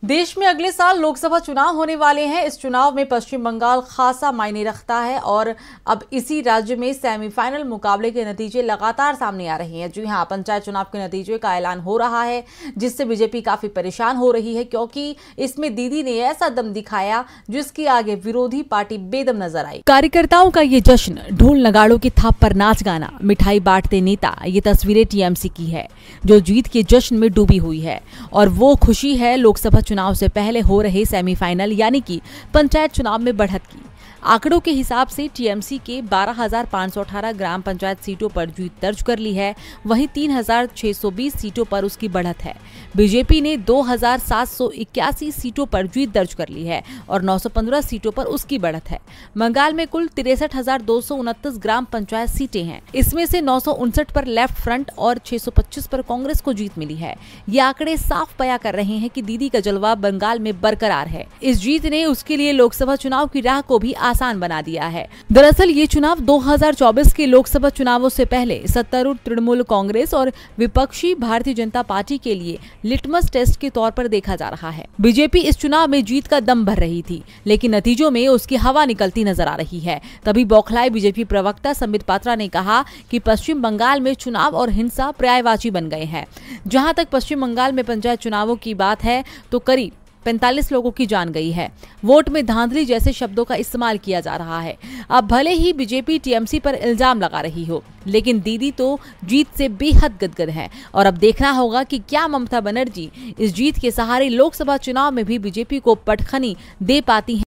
देश में अगले साल लोकसभा चुनाव होने वाले हैं। इस चुनाव में पश्चिम बंगाल खासा मायने रखता है और अब इसी राज्य में सेमीफाइनल मुकाबले के नतीजे लगातार सामने आ रहे हैं। जी हां, पंचायत चुनाव के नतीजे का ऐलान हो रहा है, जिससे बीजेपी काफी परेशान हो रही है, क्योंकि इसमें दीदी ने ऐसा दम दिखाया जिसके आगे विरोधी पार्टी बेदम नजर आई। कार्यकर्ताओं का ये जश्न, ढोल नगाड़ों की थाप पर नाच गाना, मिठाई बांटते नेता, ये तस्वीरें टीएमसी की है जो जीत के जश्न में डूबी हुई है। और वो खुशी है लोकसभा चुनाव से पहले हो रहे सेमीफाइनल यानी कि पंचायत चुनाव में बढ़त की। आंकड़ों के हिसाब से टीएमसी के 12,518 ग्राम पंचायत सीटों पर जीत दर्ज कर ली है, वहीं 3,620 सीटों पर उसकी बढ़त है। बीजेपी ने 2,781 सीटों पर जीत दर्ज कर ली है और 915 सीटों पर उसकी बढ़त है। बंगाल में कुल 63,229 ग्राम पंचायत सीटें हैं। इसमें से 959 पर लेफ्ट फ्रंट और 625 पर कांग्रेस को जीत मिली है। ये आंकड़े साफ बयां कर रहे हैं कि दीदी का जलवा बंगाल में बरकरार है। इस जीत ने उसके लिए लोकसभा चुनाव की राह को भी आसान बना दिया है। दरअसल ये चुनाव 2024 के लोकसभा चुनावों से पहले सत्तारूढ़ तृणमूल कांग्रेस और विपक्षी भारतीय जनता पार्टी के लिए लिटमस टेस्ट के तौर पर देखा जा रहा है। बीजेपी इस चुनाव में जीत का दम भर रही थी, लेकिन नतीजों में उसकी हवा निकलती नजर आ रही है। तभी बौखलाए बीजेपी प्रवक्ता संबित पात्रा ने कहा कि पश्चिम बंगाल में चुनाव और हिंसा पर्यायवाची बन गए हैं। जहां तक पश्चिम बंगाल में पंचायत चुनावों की बात है तो करीब 45 लोगों की जान गई है। वोट में धांधली जैसे शब्दों का इस्तेमाल किया जा रहा है। अब भले ही बीजेपी टीएमसी पर इल्जाम लगा रही हो, लेकिन दीदी तो जीत से बेहद गदगद है और अब देखना होगा कि क्या ममता बनर्जी इस जीत के सहारे लोकसभा चुनाव में भी बीजेपी को पटखनी दे पाती हैं।